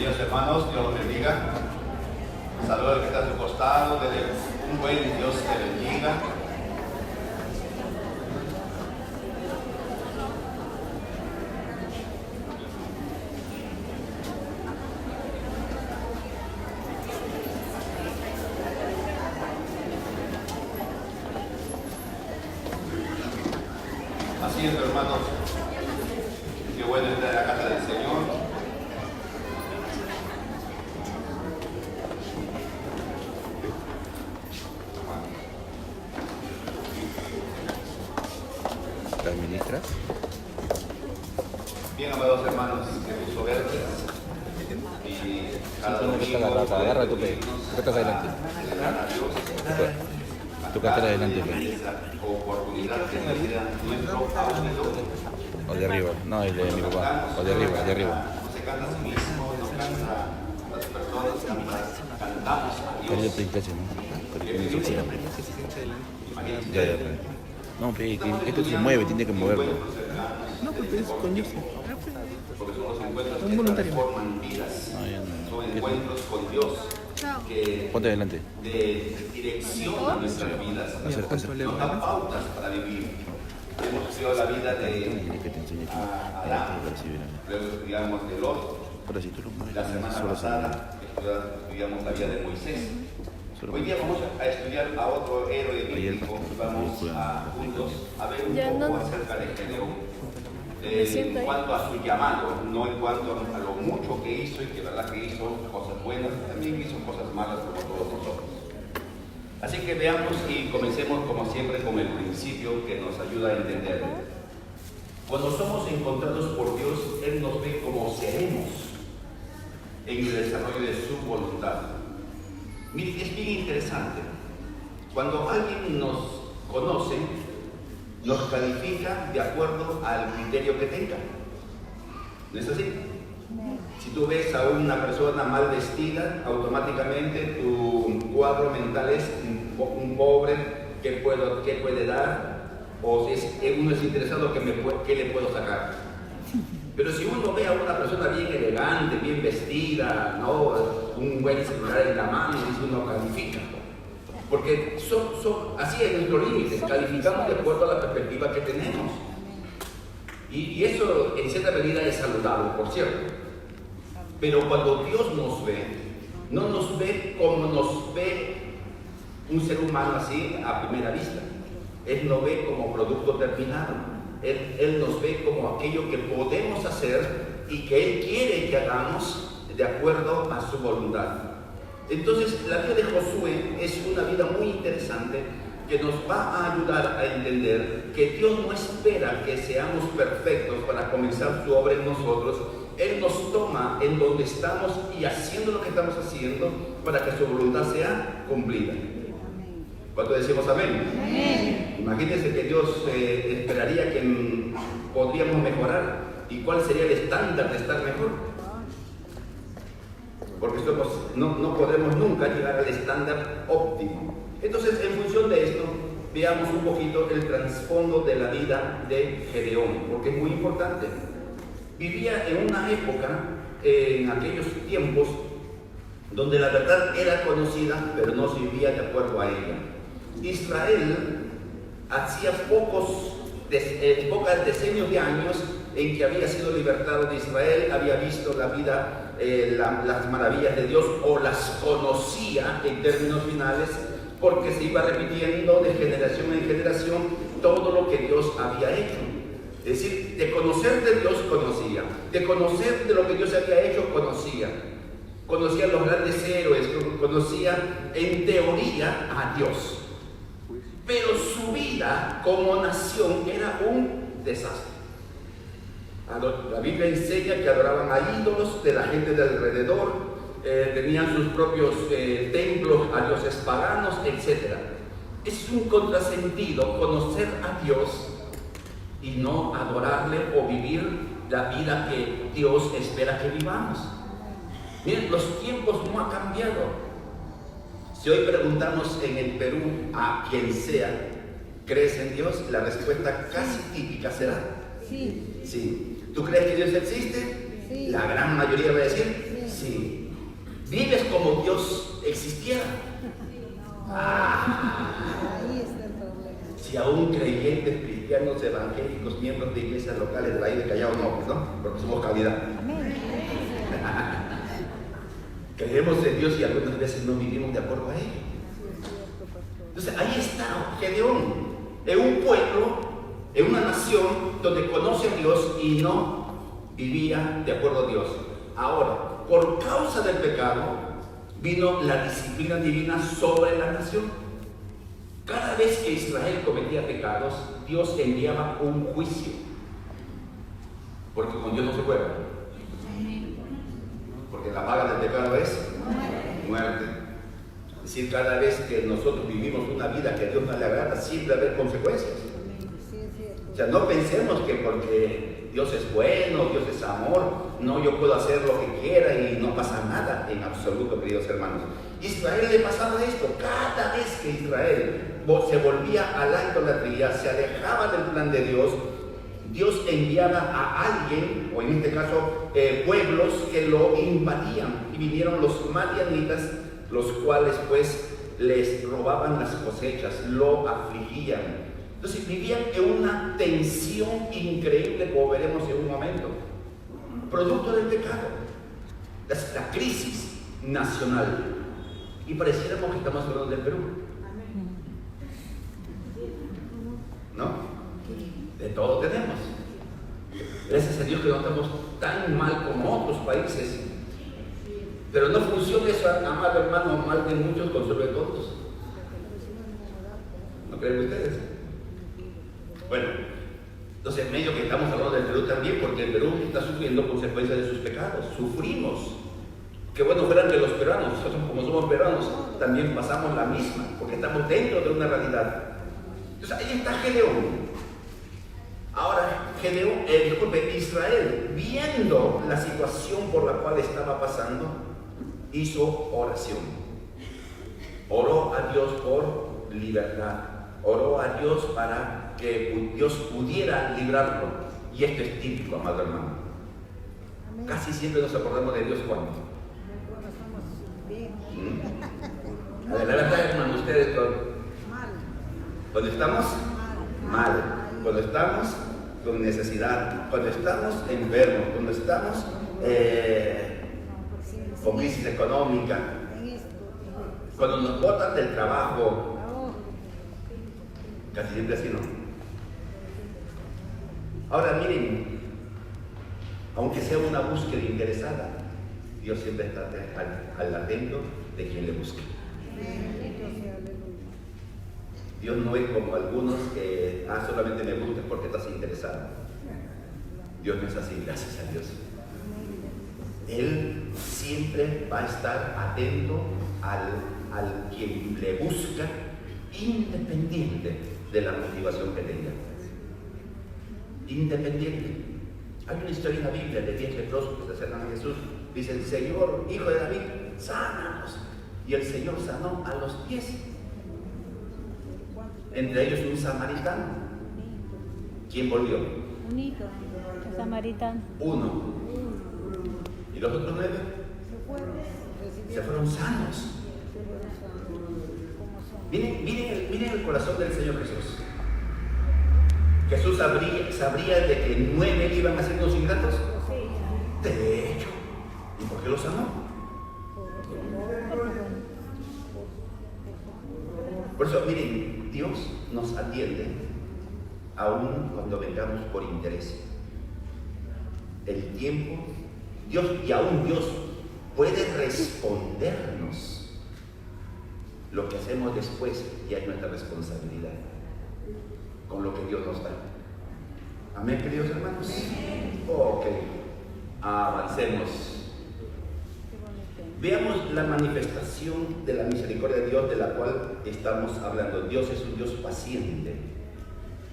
días, hermanos, Dios los bendiga. Saludos al que está a su costado, dele un buen Dios te bendiga. Así es, hermanos, qué bueno estar en la casa del Señor. ¿La administras? Bien, amados hermanos, que gusto verles. Y cada domingo agarra tu pe. ¿Qué estás adelante? Tu cartera adelante, pe. Oportunidad que se da nuestro audio. O de arriba. No, el de mi papá. O de arriba, de arriba. No se canta a sí mismo, no canta las personas, cantamos a Cariño Dios. te clase, ¿no? Cariño te clase. Ya, ya, pe. No, pe, que esto se mueve, tiene que moverlo. No, porque es con Dios. Porque son los encuentros Un que voluntario. transforman vidas. No, ya no. Son encuentros con Dios que Ponte adelante. de dirección a nuestras vidas. Nos dan pautas para vivir. Hemos estudiado la vida Que te enseñe aquí. Adán, Para recibir. luego estudiamos de Lot. Ahora si tú lo mueves, La semana solo se mueve. pasada estudiamos la vida de Moisés. Solo Hoy día vamos a estudiar a otro héroe Ayer, bíblico. Vamos juntos a ver un Ya poco no. acerca de Gedeón. siento En ahí. cuanto a su llamado, no en cuanto a lo mucho que hizo y que verdad que hizo cosas buenas, también hizo cosas malas como todos nosotros. Así que veamos y comencemos como siempre con el principio que nos ayuda a entender. Cuando somos encontrados por Dios, Él nos ve como seremos en el desarrollo de su voluntad. Mire, es bien interesante. Cuando alguien nos conoce, nos califica de acuerdo al criterio que tenga. ¿No es así? Si tú ves a una persona mal vestida, automáticamente tu cuadro mental es un pobre, ¿qué puede dar? O si uno es interesado, ¿qué le puedo sacar? Pero si uno ve a una persona bien elegante, bien vestida, ¿no? Un buen celular en la mano, dice uno califica. Porque así es nuestro límite, calificamos de acuerdo a la perspectiva que tenemos. Y eso en cierta medida es saludable, por cierto. Pero cuando Dios nos ve, no nos ve como nos ve un ser humano así a primera vista. Él nos ve como producto terminado. Él nos ve como aquello que podemos hacer y que Él quiere que hagamos de acuerdo a su voluntad. Entonces, la vida de Josué es una vida muy interesante que nos va a ayudar a entender que Dios no espera que seamos perfectos para comenzar su obra en nosotros. Él nos toma en donde estamos y haciendo lo que estamos haciendo para que su voluntad sea cumplida. ¿Cuánto decimos amén? Amén. Imagínense que Dios esperaría que podríamos mejorar. ¿Y cuál sería el estándar de estar mejor? Porque no podemos nunca llegar al estándar óptimo. Entonces, en función de esto, veamos un poquito el trasfondo de la vida de Gedeón, porque es muy importante. Vivía en una época, en aquellos tiempos, donde la verdad era conocida, pero no se vivía de acuerdo a ella. Israel hacía pocos decenios de años en que había sido libertado de Israel, había visto la vida, las maravillas de Dios, o las conocía en términos finales, porque se iba repitiendo de generación en generación todo lo que Dios había hecho. Es decir, de conocer de Dios conocía, de conocer de lo que Dios había hecho conocía los grandes héroes, conocía en teoría a Dios. Pero su vida como nación era un desastre. La Biblia enseña que adoraban a ídolos de la gente de alrededor, tenían sus propios templos a dioses paganos, etc. Es un contrasentido conocer a Dios y no adorarle o vivir la vida que Dios espera que vivamos. Miren, los tiempos no han cambiado. Si hoy preguntamos en el Perú a quien sea, ¿crees en Dios? La respuesta casi típica será Sí. sí. ¿Tú crees que Dios existe? Sí. La gran mayoría va a decir sí. si vives como Dios existiera. Si aún creyentes, cristianos, evangélicos, miembros de iglesias locales de la isla de Callao, no, pues no, porque somos calidad. Creemos en Dios y algunas veces no vivimos de acuerdo a ello. Entonces ahí está Gedeón, en un pueblo, en una nación donde conoce a Dios y no vivía de acuerdo a Dios. Ahora, por causa del pecado, vino la disciplina divina sobre la nación. Cada vez que Israel cometía pecados, Dios enviaba un juicio. Porque con Dios no se juega. Porque la paga del pecado es muerte. Es decir, cada vez que nosotros vivimos una vida que a Dios no le agrada, siempre va a haber consecuencias. O sea, no pensemos que porque Dios es bueno, Dios es amor, no, yo puedo hacer lo que quiera y no pasa nada en absoluto, queridos hermanos. Israel le pasaba esto. Cada vez que Israel se volvía a la idolatría, se alejaba del plan de Dios, Dios enviaba a alguien, o en este caso pueblos, que lo invadían. Y vinieron los madianitas, los cuales pues les robaban las cosechas, lo afligían. Entonces vivían en una tensión increíble, como veremos en un momento, producto del pecado, la crisis nacional. Y pareciéramos que estamos hablando del Perú, ¿no? De todo tenemos. Gracias a Dios que no estamos tan mal como otros países, pero no funciona eso, amado hermano, mal de muchos, consuelo de todos. ¿No creen ustedes? Bueno, entonces en medio que estamos hablando del Perú también, porque el Perú está sufriendo consecuencias de sus pecados. Sufrimos. Que bueno fueran de los peruanos. Nosotros, como somos peruanos, también pasamos la misma, porque estamos dentro de una realidad. Entonces ahí está Gedeón. Ahora, Israel, viendo la situación por la cual estaba pasando, hizo oración. Oró a Dios por libertad. Oró a Dios para que Dios pudiera librarlo. Y esto es típico, amado hermano. Casi siempre nos acordamos de Dios cuando. La verdad, hermano, ustedes cuando estamos mal, cuando estamos con necesidad, cuando estamos enfermos, cuando estamos con crisis económica, cuando nos botan del trabajo, casi siempre así, ¿no? Ahora miren, aunque sea una búsqueda interesada, Dios siempre está al atento de quien le busque. Dios no es como algunos que solamente me buscas porque estás interesado. Dios no es así, gracias a Dios. Él siempre va a estar atento al quien le busca, independiente de la motivación que tenga. Independiente. Hay una historia en la Biblia de 10 leprosos que se acercan a Jesús. Dicen: Señor, hijo de David, sánanos. Y el Señor sanó a los 10. Entre ellos un samaritano. ¿Quién volvió? Un hijo, el samaritano. Uno. ¿Y los otros 9? Se fueron sanos. Miren el corazón del Señor Jesús. Jesús sabría de que 9 iban a ser los ingratos. De hecho. ¿Y por qué los amó? Por eso, miren, Dios nos atiende aún cuando vengamos por interés. El tiempo, Dios, y aún Dios puede respondernos. Lo que hacemos después ya es nuestra responsabilidad con lo que Dios nos da. Amén, queridos hermanos. Ok, avancemos. Veamos la manifestación de la misericordia de Dios de la cual estamos hablando. Dios es un Dios paciente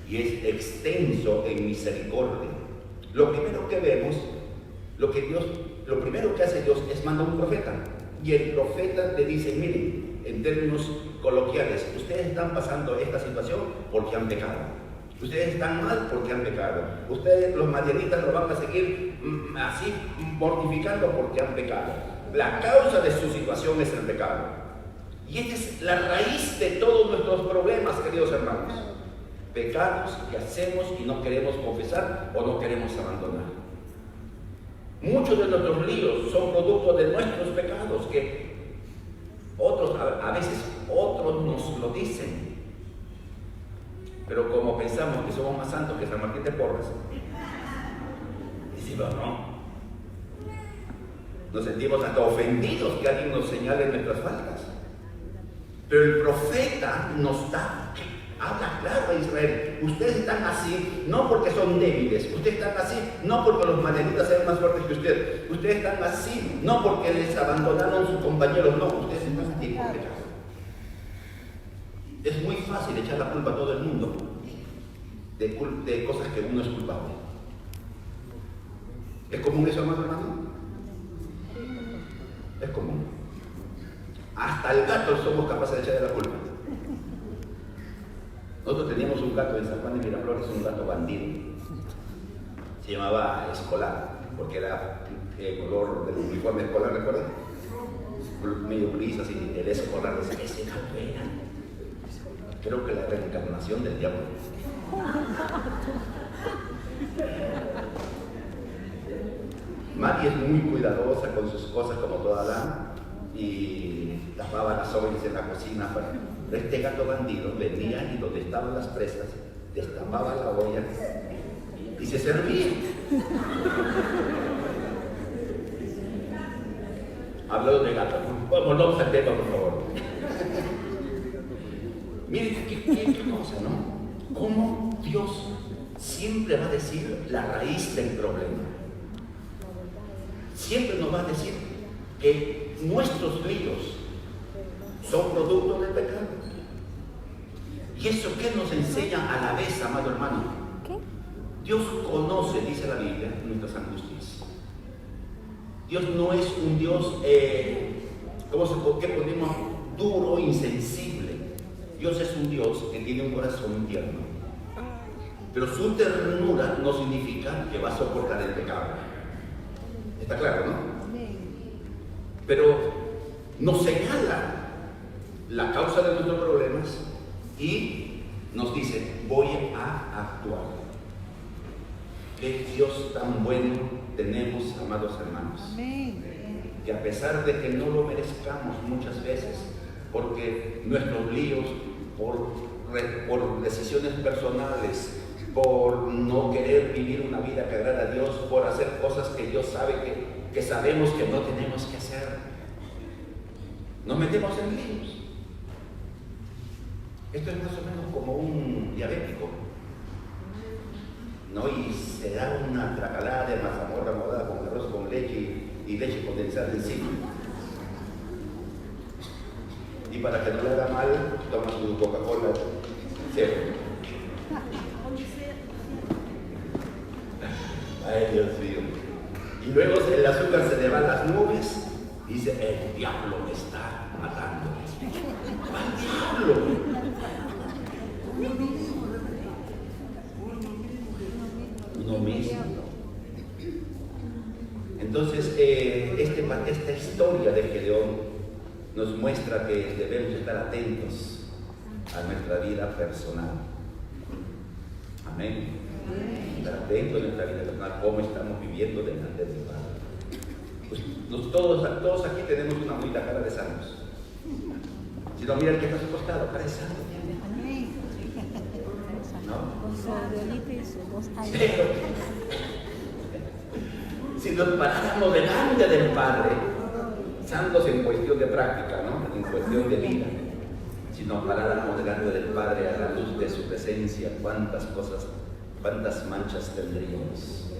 y es extenso en misericordia. Lo primero que vemos, lo primero que hace Dios es mandar un profeta. Y el profeta le dice: miren, en términos coloquiales, ustedes están pasando esta situación porque han pecado. Ustedes están mal porque han pecado. Ustedes, los madianitas, lo van a seguir así mortificando porque han pecado. La causa de su situación es el pecado. Y esta es la raíz de todos nuestros problemas, queridos hermanos. Pecados que hacemos y no queremos confesar o no queremos abandonar. Muchos de nuestros líos son producto de nuestros pecados, que otros, a veces otros nos lo dicen. Pero como pensamos que somos más santos que San Martín de Porres, decimos no. Nos sentimos hasta ofendidos que alguien nos señale nuestras faltas. Pero el profeta habla claro a Israel. Ustedes están así no porque son débiles. Ustedes están así no porque los madianitas sean más fuertes que ustedes. Ustedes están así no porque les abandonaron sus compañeros. No, ustedes están así por pecado. Es muy fácil echar la culpa a todo el mundo de cosas que uno es culpable. ¿Es común eso, hermano? Es común. Hasta el gato somos capaces de echarle la culpa. Nosotros teníamos un gato en San Juan de Miraflores, un gato bandido. Se llamaba Escolar, porque era el color del uniforme escolar, ¿recuerdan? Medio gris, así, el Escolar. Ese gato era, creo que la reencarnación del diablo. Mari es muy cuidadosa con sus cosas como toda la y tapaba las ollas en la cocina. Pero este gato bandido venía y donde estaban las presas, destapaba la olla y se servía. Hablando de gato, volvamos al tema, por favor. Miren qué cosa, ¿no? Cómo Dios siempre va a decir la raíz del problema. Siempre nos va a decir que nuestros líos son producto del pecado. ¿Y eso qué nos enseña a la vez, amado hermano? ¿Qué? Dios conoce, dice la Biblia, nuestras angustias. Dios no es un Dios, ¿qué ponemos? Duro, insensible. Dios es un Dios que tiene un corazón tierno. Pero su ternura no significa que va a soportar el pecado. ¿Está claro, no? Pero nos señala la causa de nuestros problemas y nos dice, voy a actuar. Qué Dios tan bueno tenemos, amados hermanos. Que a pesar de que no lo merezcamos muchas veces, porque nuestros líos, por decisiones personales, por no querer vivir una vida que agrada a Dios, por hacer cosas que Dios sabe que sabemos que no tenemos que hacer, nos metemos en líos. Esto es más o menos como un diabético, ¿no? Y se da una tracalada de mazamorra morada con arroz con leche y leche condensada encima. Y para que no le haga mal, toma su Coca-Cola cero. Ay, Dios mío. Y luego el azúcar se le va a las nubes y dice, el diablo me está matando. ¡Al diablo! Uno mismo. Entonces, esta historia de Gedeón nos muestra que debemos estar atentos a nuestra vida personal. Amén. Estar atentos a nuestra vida personal, cómo estamos viviendo delante del Padre. Pues todos aquí tenemos una bonita cara de santos. Si no, mira el que está a su costado, cara de santo. ¿No? Con su abuelita y su voz alta. Si nos paráramos delante del Padre, santos en cuestión de práctica, ¿no? En cuestión de vida. Si nos paráramos delante del Padre a la luz de su presencia, cuántas cosas, cuántas manchas tendríamos.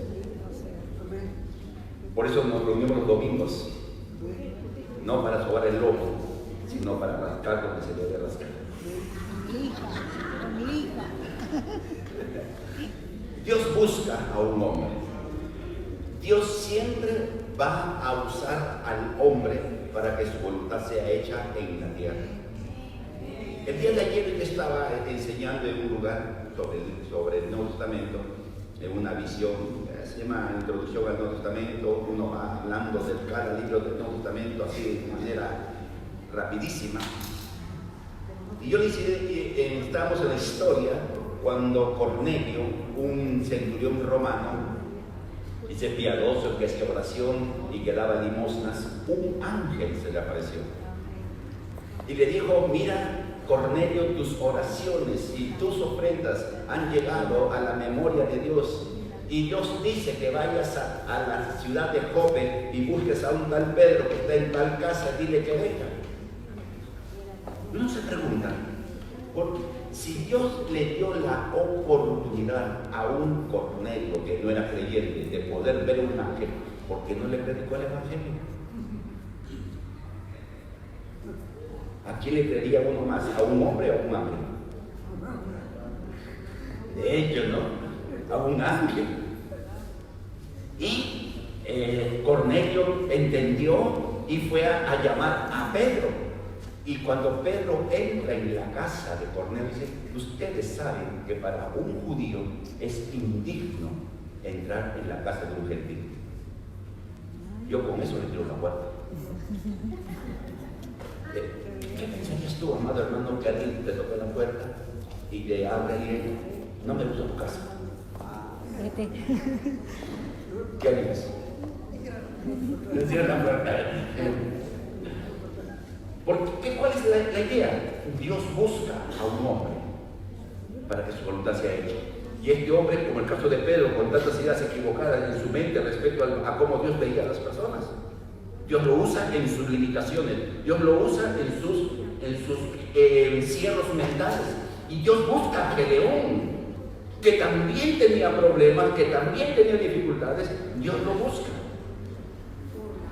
Por eso nos reunimos los domingos, no para sobar el lomo, sino para rascar lo que se debe rascar. Dios busca a un hombre. Dios siempre va a usar al hombre para que su voluntad sea hecha en la tierra. El día de ayer yo estaba enseñando en un lugar sobre el Nuevo Testamento, en una visión, se llama Introducción al Nuevo Testamento, uno va hablando de cada libro del Nuevo Testamento así de manera rapidísima. Y yo le dije, estábamos en la historia cuando Cornelio, un centurión romano, dice piadoso, que hacía oración y que daba limosnas, un ángel se le apareció y le dijo: mira, Cornelio, tus oraciones y tus ofrendas han llegado a la memoria de Dios, y Dios dice que vayas a la ciudad de Jope y busques a un tal Pedro que está en tal casa, dile que venga. Uno se pregunta, si Dios le dio la oportunidad a un Cornelio que no era creyente de poder ver un ángel, ¿por qué no le predicó el evangelio? ¿A quién le creería uno más? ¿A un hombre o a un ángel? De hecho, ¿no? A un ángel. Y Cornelio entendió y fue a llamar a Pedro. Y cuando Pedro entra en la casa de Cornelio, dice: ustedes saben que para un judío es indigno entrar en la casa de un gentil. Yo con eso le tiro la puerta. ¿Qué pensarías tú, amado hermano, que alguien te toque la puerta y te abre y dice: no me gusta tu casa? ¿Qué harías? Le cierran la puerta. ¿Cuál es la idea? Dios busca a un hombre para que su voluntad sea hecha. Y este hombre, como el caso de Pedro, con tantas ideas equivocadas en su mente respecto a cómo Dios veía a las personas, Dios lo usa en sus limitaciones, Dios lo usa en sus encierros mentales. Y Dios busca a Gedeón, que también tenía problemas, que también tenía dificultades. Dios lo busca.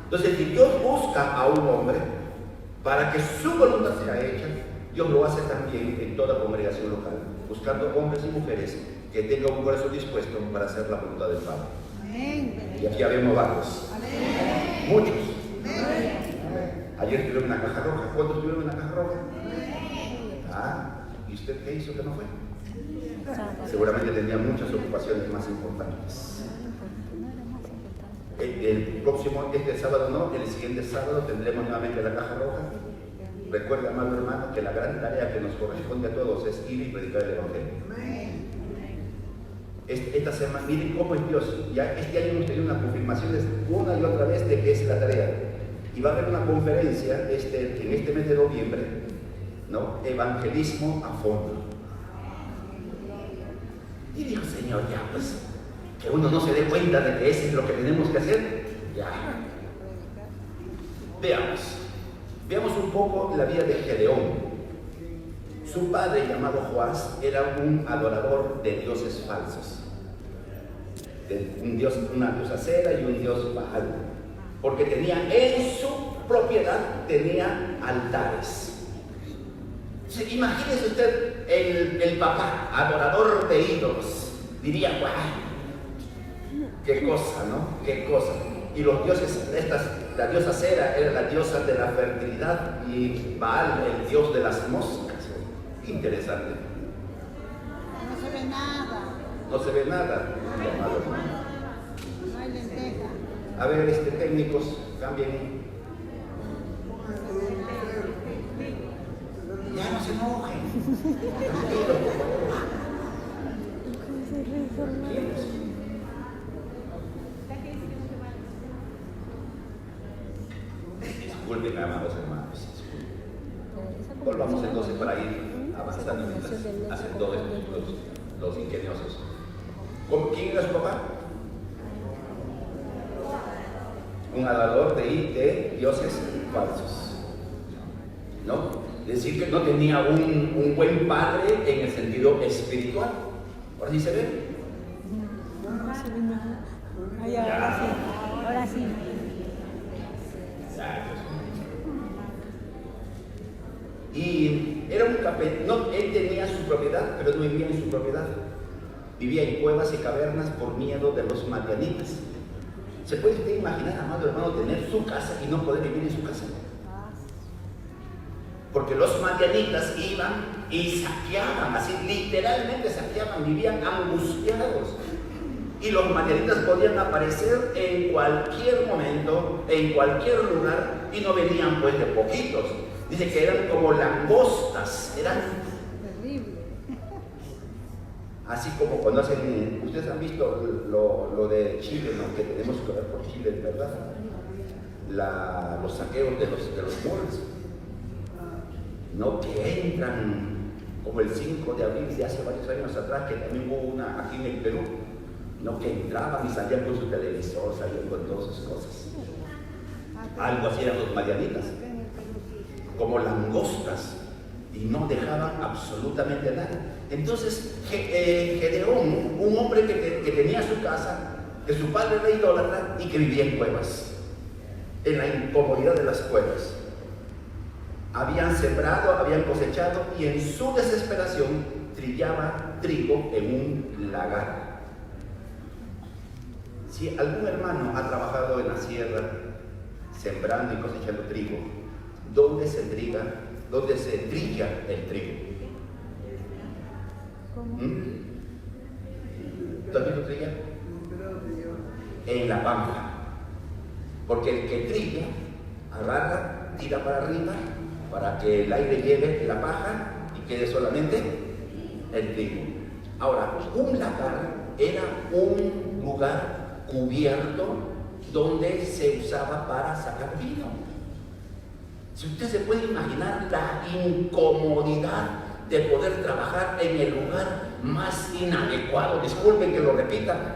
Entonces, si Dios busca a un hombre para que su voluntad sea hecha, Dios lo hace también en toda congregación local, buscando hombres y mujeres que tengan un corazón dispuesto para hacer la voluntad del Padre. Amén. Y aquí habemos varios. Amén. Muchos. Amén. Ayer estuvieron en la caja roja. ¿Cuántos estuvieron en la caja roja? ¿Y usted qué hizo que no fue? Seguramente tenía muchas ocupaciones más importantes. El próximo, este sábado no, el siguiente sábado tendremos nuevamente la caja roja. Recuerda, amado hermano, que la gran tarea que nos corresponde a todos es ir y predicar el evangelio. Esta semana, miren cómo es Dios. Ya este año hemos tenido unas confirmaciones una y otra vez de que es la tarea. Y va a haber una conferencia en este mes de noviembre, ¿no? Evangelismo a fondo. Y digo: Señor, ya pues, que uno no se dé cuenta de que eso es lo que tenemos que hacer. Ya. Veamos un poco la vida de Gedeón. Su padre, llamado Joás, era un adorador de dioses falsos. Una diosa Cera y un dios Baal. Porque tenía en su propiedad, tenía altares. Entonces, imagínese usted el papá, adorador de ídolos. Diría: ¡guau! ¡Qué cosa!, ¿no? ¡Qué cosa! Y los dioses, la diosa Cera era la diosa de la fertilidad y Baal, el dios de las moscas. Interesante. No se ve nada. No se ve nada. No hay lenteja. A ver, técnicos, cambien. Ya no se enojen. Disculpen, amados hermanos. Volvamos entonces para ir avanzando mientras hacen todos los ingeniosos. ¿Quién era su papá? Un adorador de dioses falsos, ¿no? Es decir, que no tenía un buen padre en el sentido espiritual. ¿Ahora sí se ve? No se ve nada. Ahora sí. Ahora sí. Y era un capellán, él tenía su propiedad, pero no vivía en su propiedad. Vivía en cuevas y cavernas por miedo de los madianitas. ¿Se puede usted imaginar, amado hermano, tener su casa y no poder vivir en su casa? Porque los madianitas iban y saqueaban, así literalmente saqueaban, vivían angustiados. Y los madianitas podían aparecer en cualquier momento, en cualquier lugar, y no venían pues de poquitos. Dice que eran como langostas, eran Terrible. así como cuando hacen, ustedes han visto lo de Chile, ¿no? Que tenemos que ver por Chile, ¿verdad? Los saqueos de los malls, ¿no? Que entran como el 5 de abril de hace varios años atrás, que también hubo una aquí en el Perú, ¿no? Que entraban y salían con su televisor, salían con todas sus cosas. Algo así eran los madianitas, como langostas, y no dejaban absolutamente nada. Entonces, Gedeón, un hombre que tenía su casa, que su padre era idólatra y que vivía en cuevas, en la incomodidad de las cuevas. Habían sembrado, habían cosechado y en su desesperación trillaba trigo en un lagar. Si algún hermano ha trabajado en la sierra, sembrando y cosechando trigo, ¿dónde se trilla el trigo? ¿Tú has visto trilla? En la pampa. Porque el que trilla, agarra, tira para arriba, para que el aire lleve la paja y quede solamente el trigo. Ahora, un lagar era un lugar cubierto donde se usaba para sacar vino. Si usted se puede imaginar la incomodidad de poder trabajar en el lugar más inadecuado, disculpen que lo repita,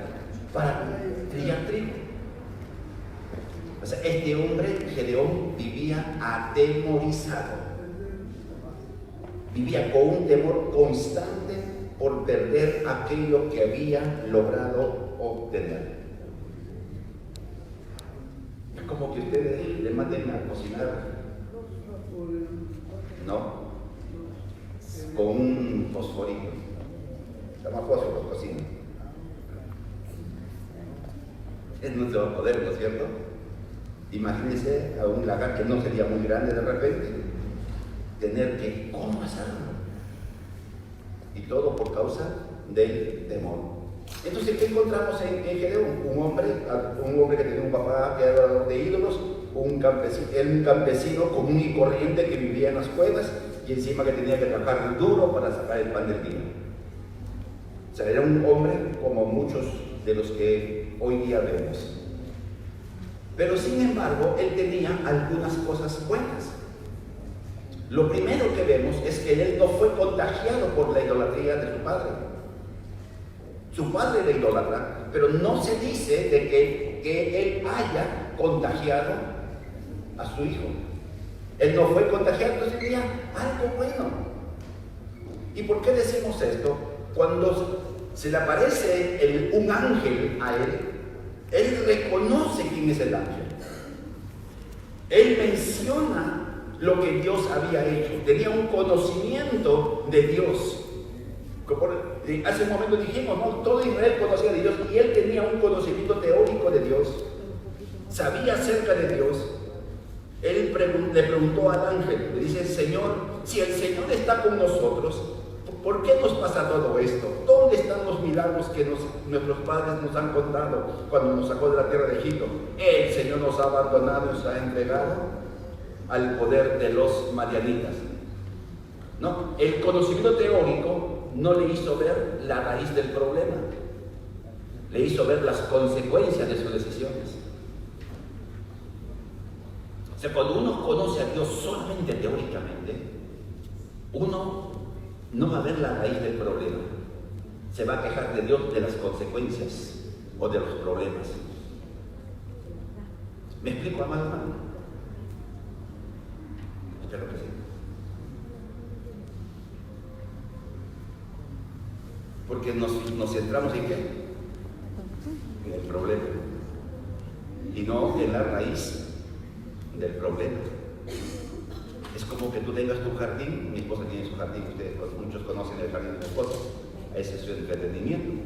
para trillar trigo. O sea, este hombre, Gedeón, vivía atemorizado. Vivía con un temor constante por perder aquello que había logrado obtener. Es como que ustedes le manden a cocinar, ¿no? Con un fosforito. Se llama fósforo, cocina. Es nuestro poder, ¿no es cierto? Imagínense a un lagar que no sería muy grande de repente, tener que, ¿cómo hacerlo? Y todo por causa del temor. Entonces, ¿qué encontramos en Gedeón? Un hombre que tenía un papá que era adorador de ídolos, un campesino común y corriente que vivía en las cuevas y encima que tenía que trabajar duro para sacar el pan del día. O sea, era un hombre como muchos de los que hoy día vemos. Pero sin embargo, él tenía algunas cosas buenas. Lo primero que vemos es que él no fue contagiado por la idolatría de su padre. Su padre era idólatra, pero no se dice de que él haya contagiado a su hijo. Él no fue contagiado, entonces tenía algo bueno. ¿Y por qué decimos esto? Cuando se le aparece un ángel a él reconoce quién es el ángel. Él menciona lo que Dios había hecho. Tenía un conocimiento de Dios. Hace un momento dijimos, ¿no? Todo Israel conocía de Dios y él tenía un conocimiento teórico de Dios. Sabía acerca de Dios. Él le preguntó al ángel, le dice: Señor, si el Señor está con nosotros, ¿por qué nos pasa todo esto? ¿Dónde están los milagros que nuestros padres nos han contado cuando nos sacó de la tierra de Egipto? El Señor nos ha abandonado y nos ha entregado al poder de los madianitas. ¿No? El conocimiento teórico no le hizo ver la raíz del problema, le hizo ver las consecuencias de sus decisiones. O sea, cuando uno conoce a Dios solamente teóricamente, uno no va a ver la raíz del problema, se va a quejar de Dios de las consecuencias o de los problemas. ¿Me explico, amado hermano? Espero que sí. Porque nos centramos en qué? En el problema y no en la raíz del problema. Es como que tú tengas tu jardín, mi esposa tiene su jardín, ustedes muchos conocen el jardín de mi esposa, ese es su entretenimiento.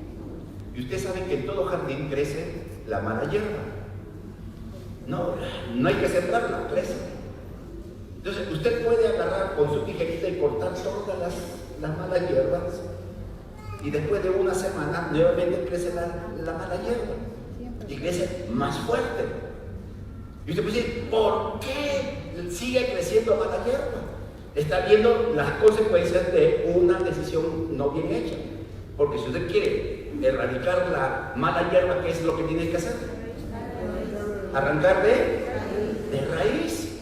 Y usted sabe que en todo jardín crece la mala hierba. No hay que sembrarla, crece. Entonces usted puede agarrar con su tijerita y cortar todas las malas hierbas y después de una semana nuevamente crece la mala hierba y crece más fuerte. Y usted puede decir, ¿por qué sigue creciendo mala hierba? Está viendo las consecuencias de una decisión no bien hecha. Porque si usted quiere erradicar la mala hierba, ¿qué es lo que tiene que hacer? Arrancar de raíz.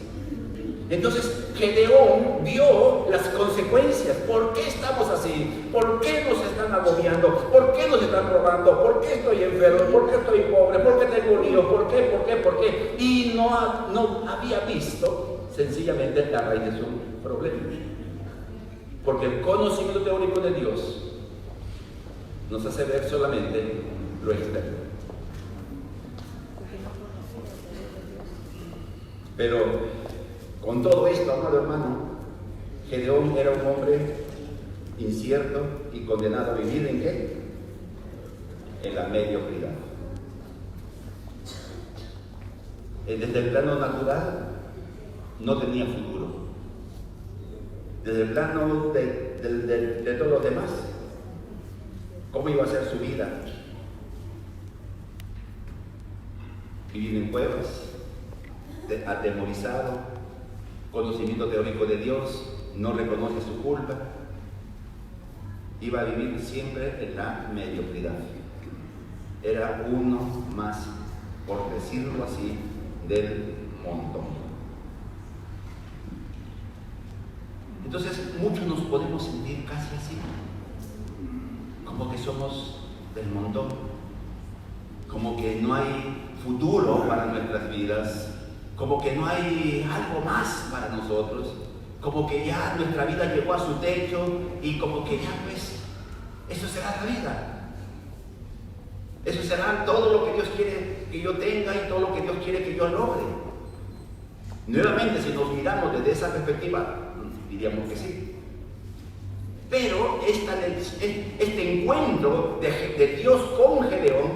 Entonces Gedeón vio las consecuencias. ¿Por qué estamos así? ¿Por qué nos están agobiando? ¿Por qué nos están robando? ¿Por qué estoy enfermo? ¿Por qué estoy pobre? ¿Por qué tengo lío? ¿Por qué? ¿Por qué? ¿Por qué? Y no había visto sencillamente la raíz de su problema. Porque el conocimiento teórico de Dios nos hace ver solamente lo externo. Pero con todo esto, amado hermano, Gedeón era un hombre incierto y condenado a vivir ¿en qué? En la mediocridad. Desde el plano natural no tenía futuro. Desde el plano de todos los demás, ¿cómo iba a ser su vida? Vivir en cuevas, atemorizado, conocimiento teórico de Dios, no reconoce su culpa, iba a vivir siempre en la mediocridad. Era uno más, por decirlo así, del montón. Entonces muchos nos podemos sentir casi así, como que somos del montón, como que no hay futuro para nuestras vidas, como que no hay algo más para nosotros, como que ya nuestra vida llegó a su techo y como que ya pues, eso será la vida. Eso será todo lo que Dios quiere que yo tenga y todo lo que Dios quiere que yo logre. Nuevamente, si nos miramos desde esa perspectiva, diríamos que sí. Pero este encuentro de Dios con Gedeón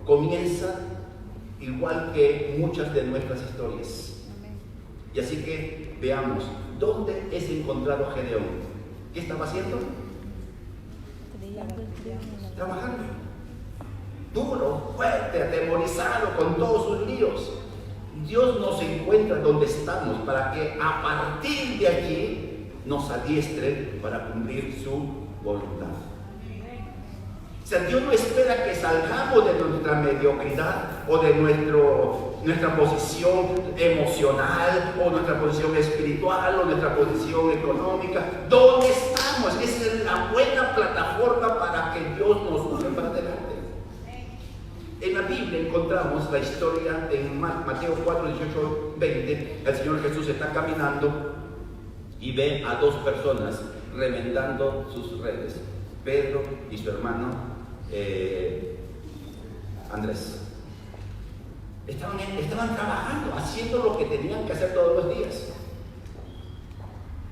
comienza igual que muchas de nuestras historias. Y así que veamos, ¿dónde es encontrado Gedeón? ¿Qué estaba haciendo? Trabajando. Duro, fuerte, atemorizado, con todos sus líos. Dios nos encuentra donde estamos para que a partir de allí nos adiestre para cumplir su voluntad. O sea, Dios no espera que salgamos de nuestra mediocridad o de nuestra posición emocional o nuestra posición espiritual o nuestra posición económica. ¿Dónde estamos? Esa es la buena plataforma para que Dios nos use para adelante. En la Biblia encontramos la historia en Mateo 4, 18, 20. El Señor Jesús está caminando y ve a dos personas remendando sus redes, Pedro y su hermano Andrés. Estaban trabajando, haciendo lo que tenían que hacer todos los días.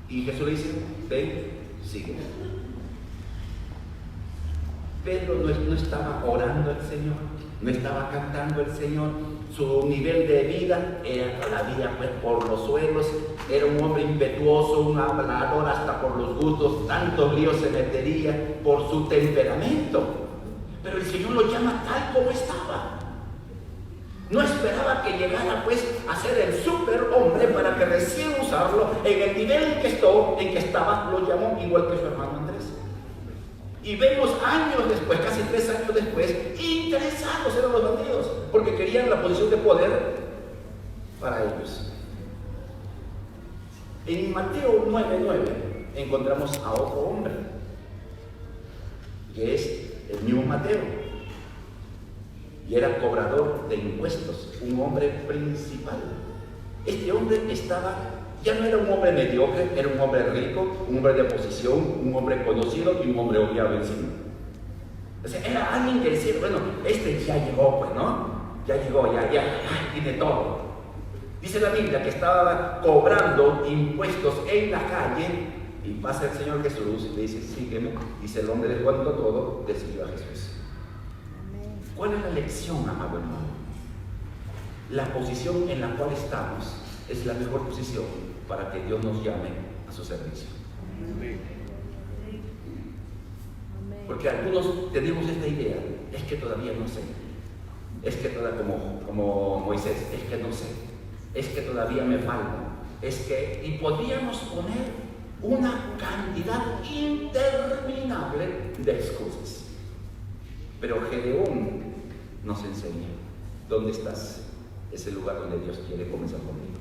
Y Jesús le dice, ven, sígueme. Pedro no estaba orando al Señor, no estaba cantando al Señor. Su nivel de vida era la vida pues por los suelos. Era un hombre impetuoso, un hablador hasta por los gustos, tantos líos se metería por su temperamento. Pero el Señor lo llama tal como estaba. No esperaba que llegara pues a ser el superhombre para que recién usarlo en el nivel en que estaba, lo llamó igual que su hermano Andrés. Y vemos años después, casi 3 años después, interesados eran los bandidos, porque querían la posición de poder para ellos. En Mateo 9:9 encontramos a otro hombre, que es el mismo Mateo, y era cobrador de impuestos, un hombre principal. Este hombre ya no era un hombre mediocre, era un hombre rico, un hombre de posición, un hombre conocido y un hombre odiado encima. O sea, era alguien que decía, bueno, este ya llegó, pues, ¿no? Ya llegó, ya tiene todo. Dice la Biblia que estaba cobrando impuestos en la calle y pasa el Señor Jesús y le dice, sígueme. Dice el hombre, dejando todo, le siguió a Jesús. ¿Cuál es la lección, amado hermano? La posición en la cual estamos es la mejor posición para que Dios nos llame a su servicio. Porque algunos tenemos esta idea, es que todavía no sé, es que todavía como Moisés, es que no sé, es que todavía me falta, es que, y podríamos poner una cantidad interminable de excusas. Pero Gedeón nos enseña dónde estás, es el lugar donde Dios quiere comenzar contigo.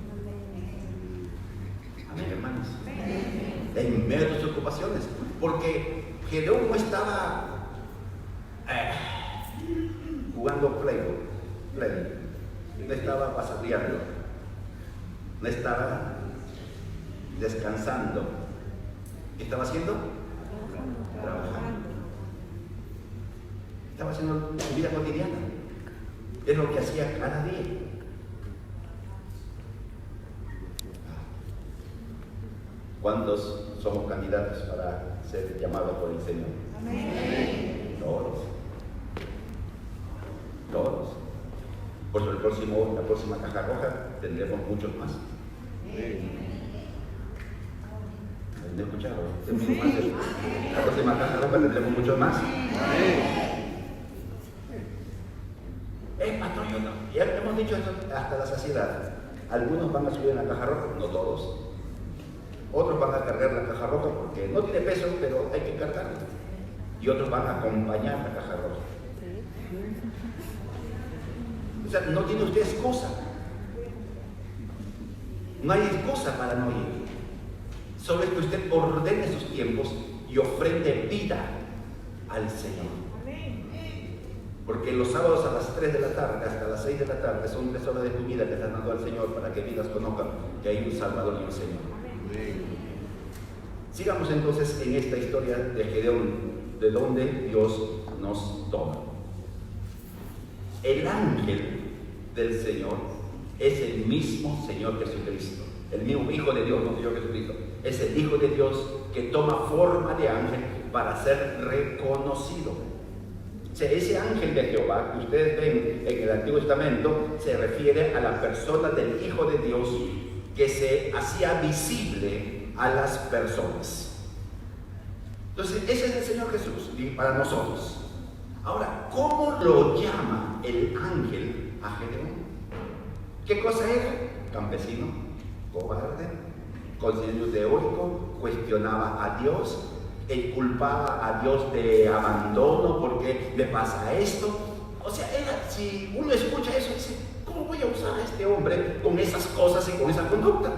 Amén, hermanos. En medio de tus ocupaciones, porque Gedeón no estaba jugando play, no estaba pasajeando, no estaba descansando. ¿Qué estaba haciendo? Trabajando. Estaba haciendo su vida cotidiana. Es lo que hacía cada día. ¿Cuántos somos candidatos para ser llamados por el Señor? Amén. Todos. Por eso la próxima caja roja tendremos muchos más. ¿Me han escuchado? La próxima caja roja tendremos muchos más. Patrón, yo no. Ya hemos dicho esto hasta la saciedad. Algunos van a subir en la caja roja, no todos. Otros van a cargar la caja roja porque no tiene peso, pero hay que cargarla. Y otros van a acompañar la caja roja. O sea, no tiene usted excusa. No hay excusa para no ir. Solo es que usted ordene sus tiempos y ofrende vida al Señor. Porque los sábados a las 3 de la tarde, hasta las 6 de la tarde, son 3 horas de tu vida que estás dando al Señor para que vidas conozcan que hay un Salvador y un Señor. Sigamos entonces en esta historia de Gedeón, de donde Dios nos toma. El ángel del Señor es el mismo Señor Jesucristo, el mismo Hijo de Dios, no Señor Jesucristo, es el Hijo de Dios que toma forma de ángel para ser reconocido. O sea, ese ángel de Jehová que ustedes ven en el Antiguo Testamento se refiere a la persona del Hijo de Dios que se hacía visible a las personas. Entonces, ese es el Señor Jesús para nosotros. Ahora, ¿cómo lo llama el ángel a Gedeón? ¿Qué cosa era? Campesino, cobarde, con silencio teórico, cuestionaba a Dios, culpaba a Dios de abandono porque le pasa esto. O sea, si uno escucha eso, dice, ¿cómo voy a usar a este hombre con esas cosas y con esa conducta?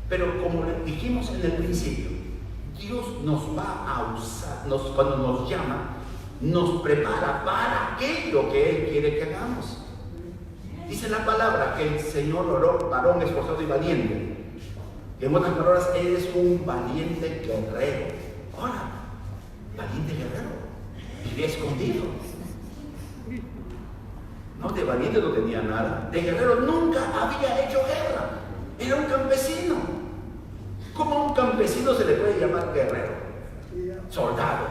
Pero como le dijimos en el principio, Dios nos va a usar, cuando nos llama, nos prepara para aquello que Él quiere que hagamos. Dice la palabra que el Señor oró, varón esforzado y valiente. En otras palabras, Él es un valiente guerrero. Ahora, valiente guerrero, vive escondido. No, de valiente no tenía nada. De guerrero nunca había hecho guerra. Era un campesino. ¿Cómo a un campesino se le puede llamar guerrero? Soldado.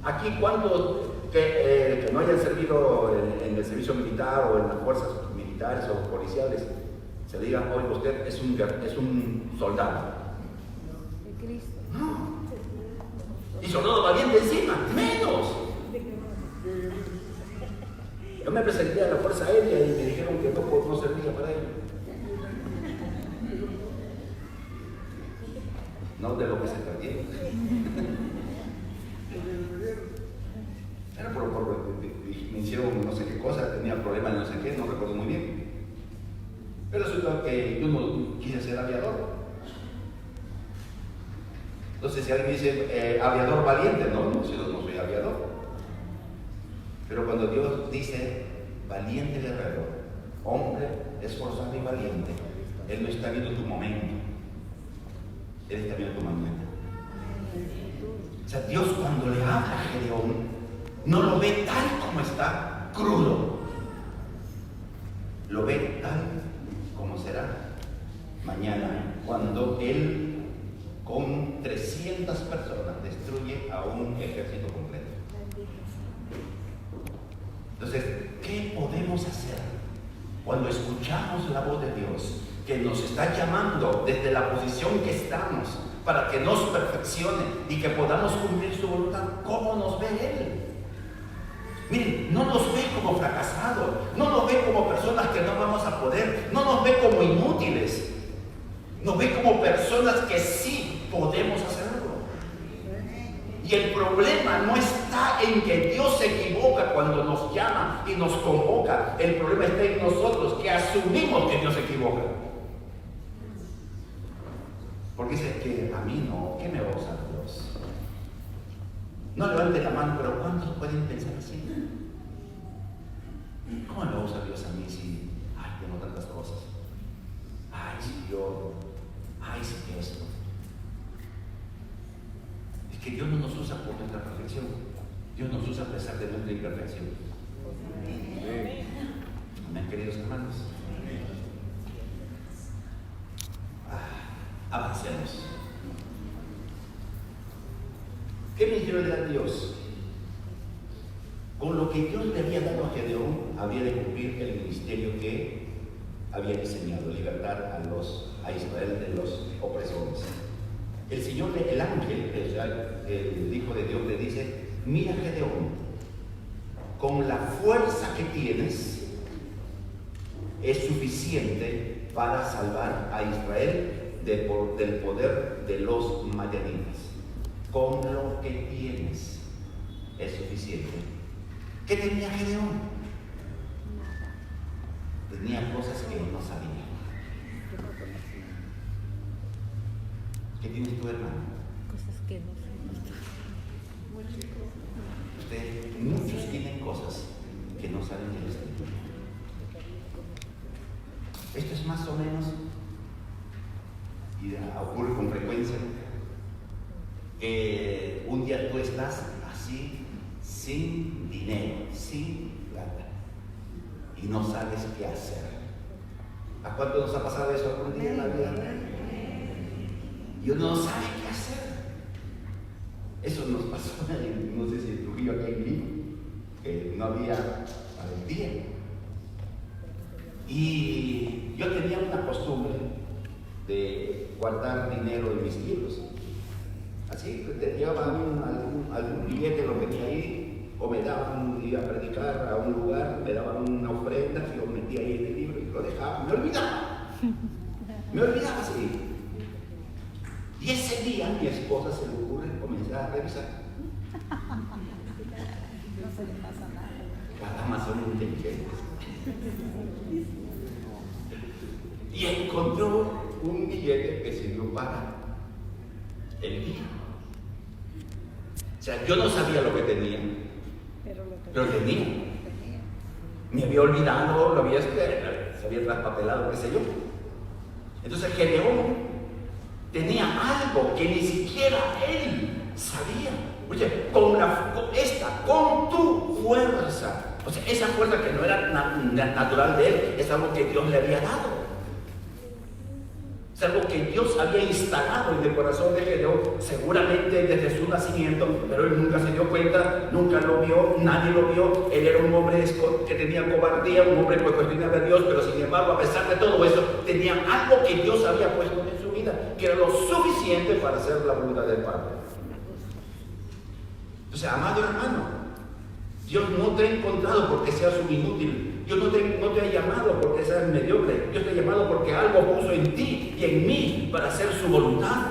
Aquí, ¿cuántos que no hayan servido en el servicio militar o en las fuerzas militares o policiales se digan, oye, usted es un soldado? De Cristo. No. Y soldado valiente encima, menos. Yo me presenté a la Fuerza Aérea y me dijeron que no servía para ello. No de lo que se perdieron. Era me hicieron no sé qué cosa, tenía problemas de no sé qué, no recuerdo muy bien. Pero resulta que yo no quise ser aviador. Entonces, si alguien me dice aviador valiente, no soy aviador. Pero cuando Dios dice valiente guerrero, hombre esforzado y valiente, Él no está viendo tu momento, Él está viendo tu mañana. O sea, Dios cuando le habla a Gedeón, no lo ve tal como está, crudo. Lo ve tal como será mañana, cuando Él con 300 personas destruye a un ejército completo. Entonces, ¿qué podemos hacer cuando escuchamos la voz de Dios? que nos está llamando desde la posición que estamos para que nos perfeccione y que podamos cumplir su voluntad. ¿Cómo nos ve Él? Miren, no nos ve como fracasados, no nos ve como personas que no vamos a poder, no nos ve como inútiles, nos ve como personas que sí podemos hacerlo. Y el problema no está en que Dios se equivoca cuando nos llama y nos convoca. El problema está en nosotros, que asumimos que Dios se equivoca. Porque dice que a mí no, ¿qué me va a usar Dios? No levante la mano, pero ¿cuántos pueden pensar así? ¿Cómo me va a usar Dios a mí si tengo tantas cosas? Si yo, si que esto. Es que Dios no nos usa por nuestra perfección. Dios nos usa a pesar de nuestra imperfección. Amén, queridos hermanos. Avancemos. ¿Qué ministerio le da Dios? Con lo que Dios le había dado a Gedeón, había de cumplir el ministerio que había diseñado, libertar a Israel de los opresores. El Señor, el ángel, el Hijo de Dios, le dice: mira, Gedeón, con la fuerza que tienes es suficiente para salvar a Israel del poder de los madianitas. Con lo que tienes es suficiente. ¿Qué tenía Gedeón? Tenía cosas que no sabía. ¿Qué tienes tu hermano? Cosas que no sé. Muchos tienen cosas que no saben que les tienen. Esto es más o menos, y ocurre con frecuencia, que un día tú estás así, sin dinero, sin plata, y no sabes qué hacer. ¿A cuánto nos ha pasado eso algún día en la vida? Y uno no sabe qué hacer. Eso nos pasó en, no sé si en Trujillo, aquí en Lima, que no había valentía. Y yo tenía una costumbre de guardar dinero en mis libros. Así que te llevaban algún billete, lo metía ahí, o me daban, iba a predicar a un lugar, me daban una ofrenda, yo metía ahí en el libro y lo dejaba, me olvidaba así. Y ese día mi esposa se le ocurre comenzar a revisar. No se le pasa nada. Las damas son inteligentes. Y encontró un billete que sirvió para el día. O sea, yo no sabía lo que tenía, pero tenía. Me había olvidado, se había traspapelado, qué sé yo. Entonces Gedeón tenía algo que ni siquiera él sabía. Oye, con tu fuerza, o sea, esa fuerza que no era natural de él, es algo que Dios le había dado. Es algo que Dios había instalado en el corazón de Gedeón, seguramente desde su nacimiento, pero él nunca se dio cuenta, nunca lo vio, nadie lo vio. Él era un hombre que tenía cobardía, un hombre que cuestionaba a Dios, pero sin embargo, a pesar de todo eso, tenía algo que Dios había puesto en su vida, que era lo suficiente para hacer la voluntad del Padre. Entonces, amado hermano, Dios no te ha encontrado porque seas un inútil. Dios no te ha llamado porque seas mediocre. Dios te ha llamado porque algo puso en ti y en mí para hacer su voluntad.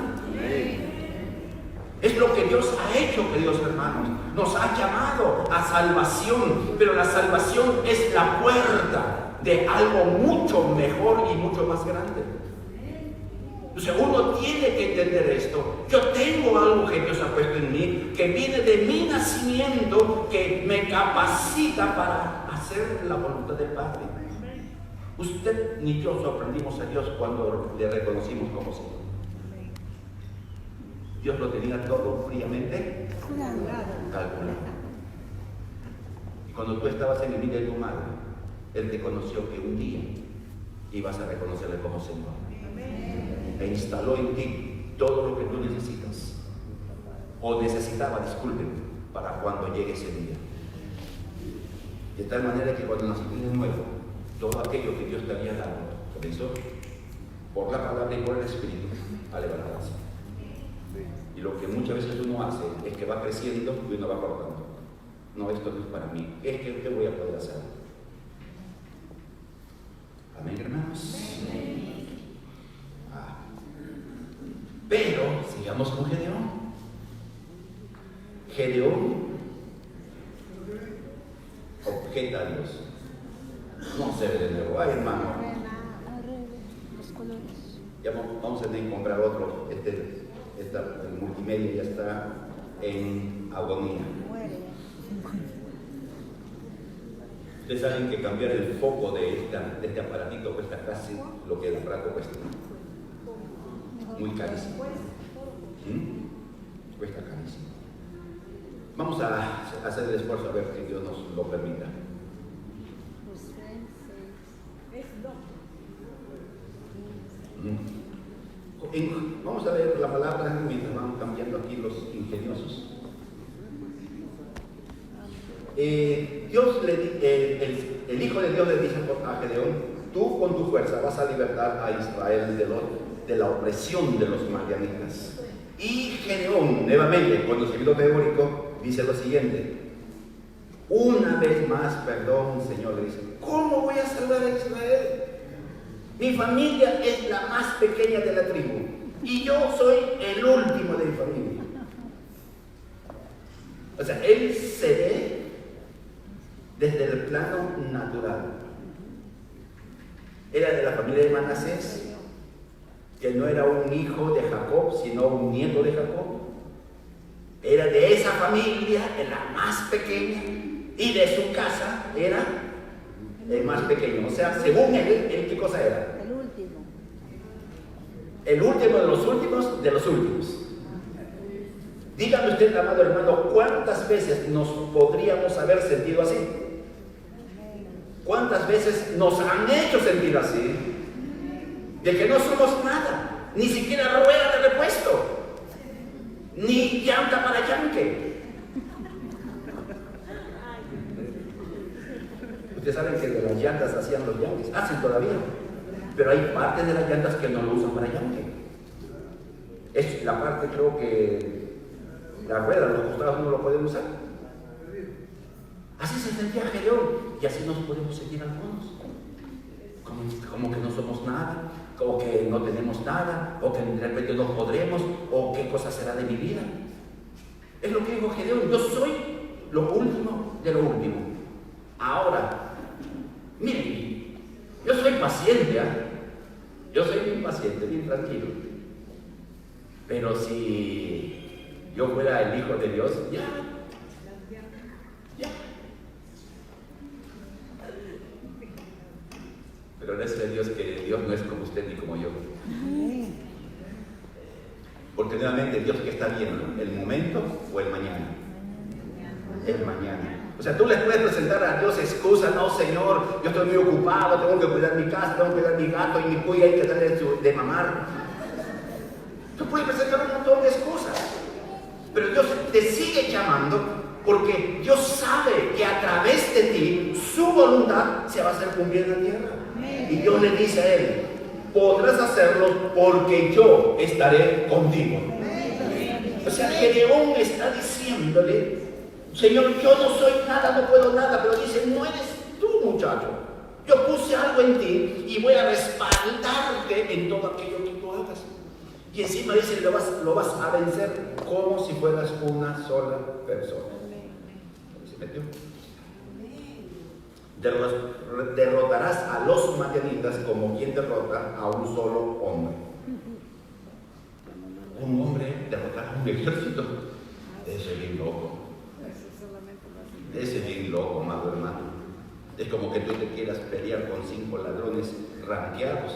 Es lo que Dios ha hecho, queridos hermanos. Nos ha llamado a salvación, pero la salvación es la puerta de algo mucho mejor y mucho más grande. O sea, uno tiene que entender esto. Yo tengo algo que Dios ha puesto en mí, que viene de mi nacimiento, que me capacita para hacer la voluntad del Padre. Usted ni yo sorprendimos a Dios cuando le reconocimos como Señor. Dios lo tenía todo fríamente calculado. Y cuando tú estabas en el vientre de tu madre, Él te conoció que un día ibas a reconocerle como Señor. E instaló en ti todo lo que tú necesitas, o necesitaba, disculpen, para cuando llegue ese día. De tal manera que cuando naciste de nuevo, todo aquello que Dios te había dado comenzó por la palabra y por el Espíritu a levantarse. Y lo que muchas veces uno hace es que va creciendo y uno va cortando. No, esto no es para mí. Es que ¿qué voy a poder hacer? Amén, hermanos. Pero sigamos con Gedeón. Gedeón objeta a Dios. No se ve de nuevo. Ay, hermano. Los colores. Ya vamos a tener que comprar otro. El multimedia ya está en agonía. Ustedes saben que cambiar el foco de este aparatito cuesta casi lo que el aparato cuesta. Muy carísimo. Cuesta carísimo. Vamos a hacer el esfuerzo a ver que Dios nos lo permita. Vamos a ver la palabra mientras van cambiando aquí los ingeniosos. El Hijo de Dios le dice a Gedeón: tú con tu fuerza vas a libertar a Israel de la opresión de los madianitas. Y Gedeón, nuevamente, conocido teórico, dice lo siguiente: una vez más, perdón, Señor, le dice, ¿cómo voy a salvar a Israel? Mi familia es la más pequeña de la tribu y yo soy el último de mi familia. O sea, él se ve desde el plano natural. Era de la familia de Manasés, que no era un hijo de Jacob, sino un nieto de Jacob. Era de esa familia, de la más pequeña, y de su casa era el más pequeño. O sea, según él, ¿qué cosa era? El último. El último de los últimos de los últimos. Dígame usted, amado hermano, ¿cuántas veces nos podríamos haber sentido así? ¿Cuántas veces nos han hecho sentir así? De que no somos nada, ni siquiera rueda de repuesto, ni llanta para yanque. Ustedes saben que de las llantas hacían los yanques, hacen todavía, pero hay partes de las llantas que no lo usan para yanque. Es la parte, creo que la rueda, los costados no lo pueden usar. Así se sentía Gedeón, y así nos podemos sentir algunos. Como que no somos nada, o que no tenemos nada, o que de repente no podremos, o qué cosa será de mi vida. Es lo que dijo Gedeón: yo soy lo último de lo último. Ahora, miren, yo soy paciente, yo soy bien paciente, bien tranquilo. Pero si yo fuera el Hijo de Dios, ya. Pero gracias a Dios que Dios no es como usted ni como yo. Porque nuevamente, Dios, ¿qué está viendo? ¿El momento o el mañana? El mañana. O sea, tú le puedes presentar a Dios excusa: no, Señor, yo estoy muy ocupado, tengo que cuidar mi casa, tengo que cuidar mi gato y mi cuya hay que darle de mamar. Tú puedes presentar un montón de excusas, pero Dios te sigue llamando porque Dios sabe que a través de ti su voluntad se va a hacer cumplir en la tierra. Y Dios le dice a él: podrás hacerlo porque yo estaré contigo. O sea, Gedeón está diciéndole: Señor, yo no soy nada, no puedo nada, pero dice: no eres tú, muchacho. Yo puse algo en ti y voy a respaldarte en todo aquello que tú hagas. Y encima dice: lo vas a vencer como si fueras una sola persona. ¿Se metió? Derrotarás a los madianitas como quien derrota a un solo hombre. Un hombre derrotar a un ejército. Ese es bien loco. Ese es bien loco, amado hermano. Es como que tú te quieras pelear con 5 ladrones ranqueados.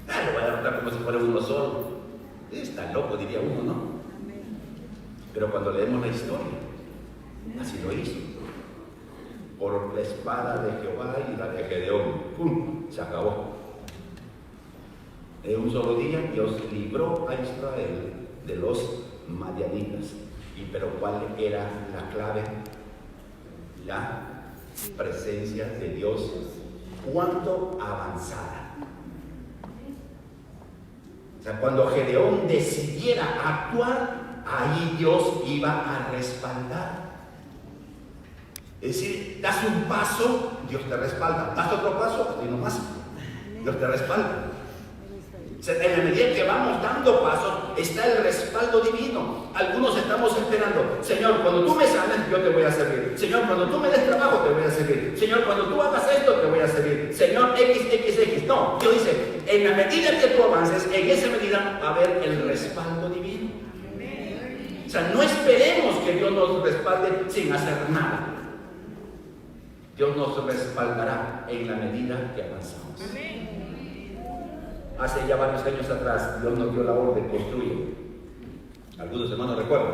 Lo voy a derrotar como si fuera uno solo. Está loco, diría uno, ¿no? Pero cuando leemos la historia, así lo hizo. Por la espada de Jehová y la de Gedeón. ¡Pum! Se acabó. En un solo día Dios libró a Israel de los madianitas. Pero ¿cuál era la clave? La presencia de Dios. ¿Cuánto avanzada? O sea, cuando Gedeón decidiera actuar, ahí Dios iba a respaldar. Es decir, das un paso, Dios te respalda. Das otro paso, y no más, Dios te respalda. O sea, en la medida que vamos dando pasos, está el respaldo divino. Algunos estamos esperando, Señor, cuando tú me sanes, yo te voy a servir. Señor, cuando tú me des trabajo, te voy a servir. Señor, cuando tú hagas esto, te voy a servir. Señor, XXX. No, Dios dice, en la medida que tú avances, en esa medida va a haber el respaldo divino. O sea, no esperemos que Dios nos respalde sin hacer nada. Dios nos respaldará en la medida que avanzamos. Hace ya varios años atrás, Dios nos dio la orden, construye. Algunos hermanos recuerdan.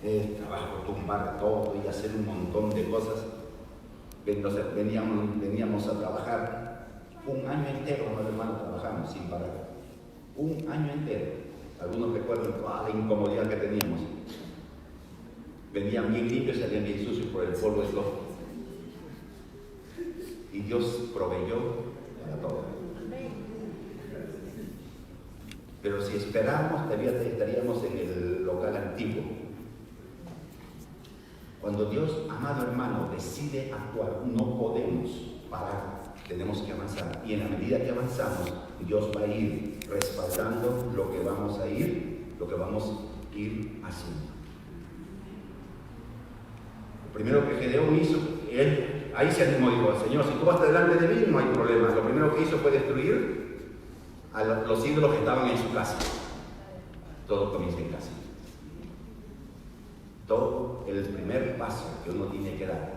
El trabajo, tumbar todo y hacer un montón de cosas. Veníamos a trabajar un año entero, hermanos, trabajamos sin parar. Un año entero. Algunos recuerdan toda la incomodidad que teníamos. Venían bien limpios, salían bien sucios por el polvo del lodo. Y Dios proveyó para todo. Pero si esperamos, estaríamos en el local antiguo. Cuando Dios, amado hermano, decide actuar, no podemos parar, tenemos que avanzar. Y en la medida que avanzamos, Dios va a ir respaldando lo que vamos a ir haciendo. Lo primero que Gedeón hizo, él ahí se animó y dijo, Señor, si tú vas delante de mí, no hay problema. Lo primero que hizo fue destruir a los ídolos que estaban en su casa. Todo comienza en casa. Todo el primer paso que uno tiene que dar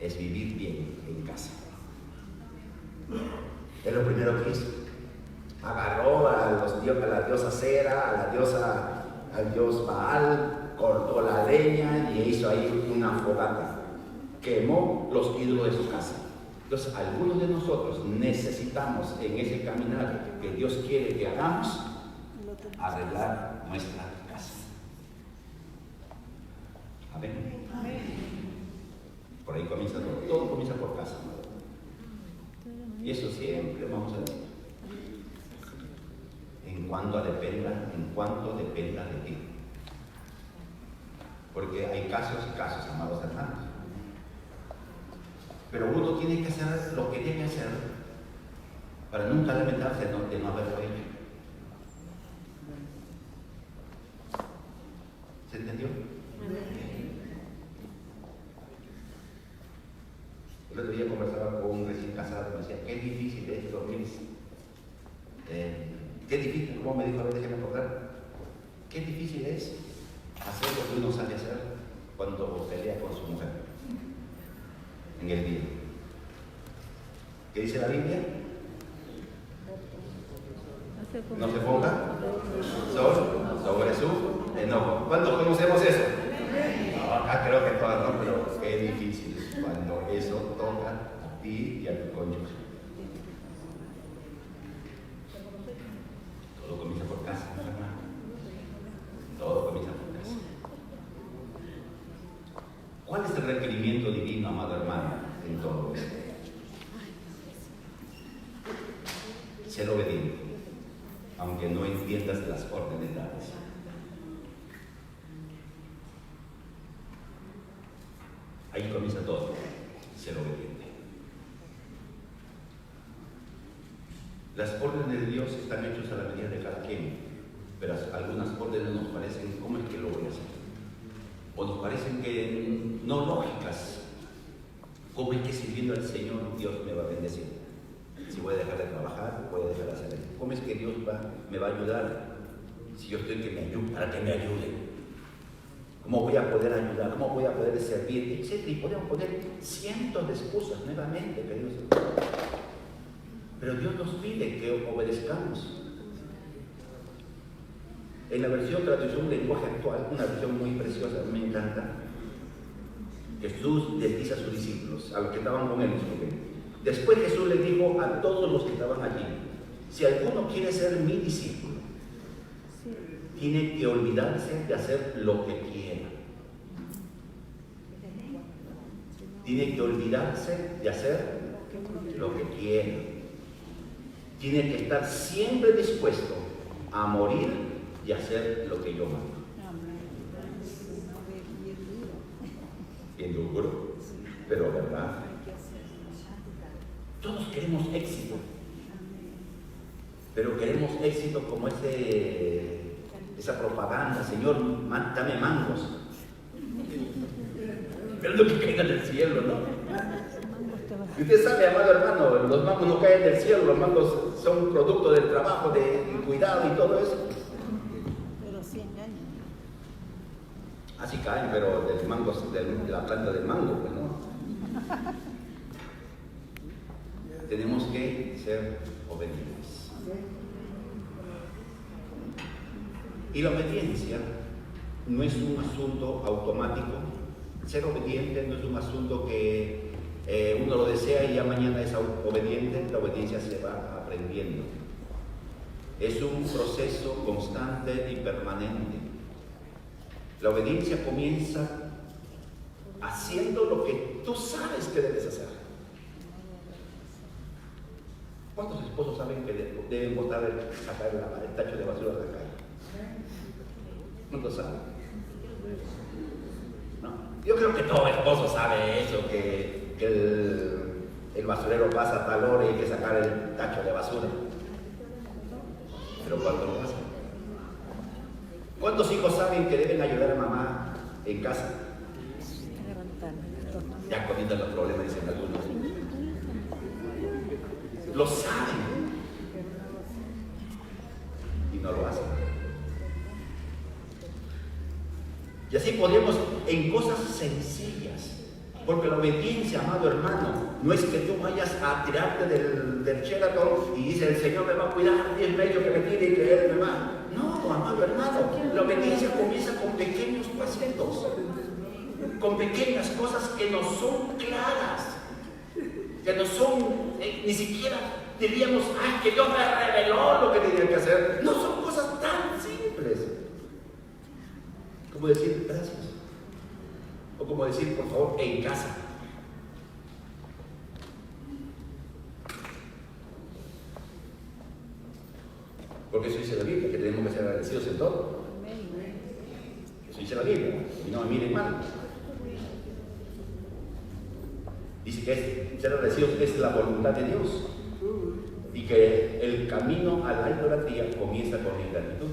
es vivir bien en casa. Es lo primero que hizo. Agarró a la diosa Cera, al dios Baal, cortó la leña y hizo ahí una fogata. Quemó los ídolos de su casa. Entonces, algunos de nosotros necesitamos en ese caminar que Dios quiere que hagamos, arreglar nuestra casa. Amén. Por ahí comienza todo comienza por casa. Y eso siempre vamos a decir. En cuanto dependa de ti. Porque hay casos y casos, amados hermanos. Pero uno tiene que hacer lo que tiene que hacer para nunca lamentarse de no haberlo hecho. ¿Se entendió? El otro día conversaba con un recién casado y me decía, qué difícil es dormir. Qué difícil, como me dijo, a ver, déjame acordar. Qué difícil es hacer lo que uno sabe hacer cuando pelea con su mujer en el día. ¿Qué dice la Biblia? No se ponga sobre su enojo. ¿Cuántos conocemos eso? No, acá creo que todas no, pero qué difícil cuando eso toca a ti y a tu cónyuge. Todo comienza por casa, hermano. Todo comienza por casa. ¿Cuál es el requerimiento divino, amado hermano, en todo esto? Ser obediente, aunque no entiendas las órdenes dadas. Ahí comienza todo, ser obediente. Las órdenes de Dios están hechas a la medida de cada quien, pero algunas órdenes nos parecen, ¿cómo es que lo voy a hacer? O nos parecen que no lógicas. ¿Cómo es que sirviendo al Señor Dios me va a bendecir? Si voy a dejar de trabajar, voy a dejar de hacer esto. ¿Cómo es que Dios me va a ayudar si yo estoy para que me ayude? ¿Cómo voy a poder ayudar? ¿Cómo voy a poder servir? Etcétera. Y podemos poner cientos de excusas nuevamente, queridos hermanos. Pero Dios nos pide que obedezcamos. En la versión traducción lenguaje actual, una versión muy preciosa, me encanta. Jesús les dice a sus discípulos, a los que estaban con él, después Jesús les dijo a todos los que estaban allí, si alguno quiere ser mi discípulo, tiene que olvidarse de hacer lo que quiera. Tiene que olvidarse de hacer lo que quiera. tiene que estar siempre dispuesto a morir y hacer lo que yo mando. Bien duro, pero verdad. Todos queremos éxito, pero queremos éxito como esa propaganda: Señor, dame mangos. Pero lo que caiga del cielo, ¿no? Y usted sabe, amado hermano, los mangos no caen del cielo, los mangos son producto del trabajo, del cuidado y todo eso. Pero sí engañan. Así caen, pero de la planta del mango, pues no. Tenemos que ser obedientes. Y la obediencia no es un asunto automático. Ser obediente no es un asunto que uno lo desea y ya mañana es obediente. La obediencia se va aprendiendo. Es un proceso constante y permanente. La obediencia comienza haciendo lo que tú sabes que debes hacer. ¿Cuántos esposos saben que deben sacar el tacho de basura de la calle? ¿Cuántos saben? No. Yo creo que todo esposo sabe eso, que el basurero pasa a tal hora y hay que sacar el tacho de basura. Pero ¿cuántos lo hacen? ¿Cuántos hijos saben que deben ayudar a mamá en casa? Ya comiendo los problemas, dicen algunos. Lo saben y no lo hacen. Y así podemos en cosas sencillas, porque la obediencia, amado hermano, no es que tú vayas a tirarte del Sheraton y dices: el Señor me va a cuidar, y es bello que me tire y que Él me va. No, amado hermano, la obediencia comienza con pequeños pasitos, con pequeñas cosas que no son claras, que no son, ni siquiera diríamos: ay, que Dios me reveló lo que tenía que hacer. No son cosas tan simples como decir gracias, o como decir por favor en casa. Porque eso dice la Biblia, que tenemos que ser agradecidos en todo. Eso dice la Biblia, y no me miren mal. Dice que ser agradecidos es la voluntad de Dios, y que el camino a la idolatría comienza con la ingratitud.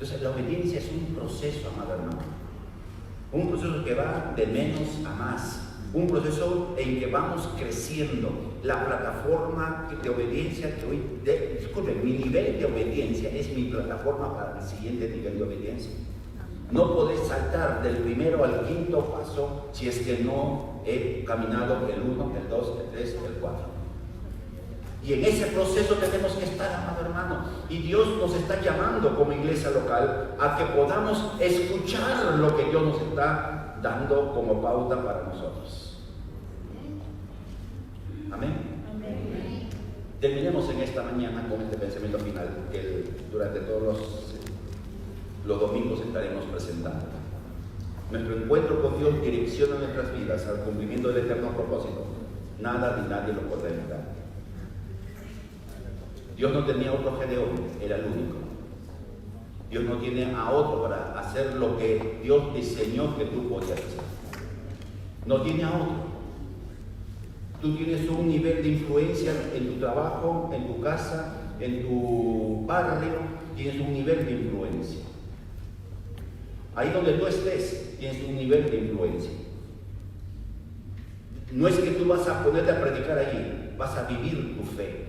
Entonces la obediencia es un proceso, amado hermano, un proceso que va de menos a más, un proceso en que vamos creciendo. La plataforma de obediencia que hoy, disculpen, mi nivel de obediencia es mi plataforma para el siguiente nivel de obediencia. No podés saltar del primero al quinto paso si es que no he caminado el 1, el 2, el 3, el 4. Y en ese proceso tenemos que estar, amado hermano. Y Dios nos está llamando como iglesia local a que podamos escuchar lo que Dios nos está dando como pauta para nosotros. Amén. Amén. Terminemos en esta mañana con este pensamiento final que durante todos los domingos estaremos presentando. Nuestro encuentro con Dios direcciona nuestras vidas al cumplimiento del eterno propósito. Nada ni nadie lo podrá evitar. Dios no tenía otro Gedeón, era el único. Dios no tiene a otro para hacer lo que Dios diseñó que tú podías hacer. No tiene a otro. Tú tienes un nivel de influencia en tu trabajo, en tu casa, en tu barrio, tienes un nivel de influencia. Ahí donde tú estés, tienes un nivel de influencia. No es que tú vas a ponerte a predicar allí, vas a vivir tu fe.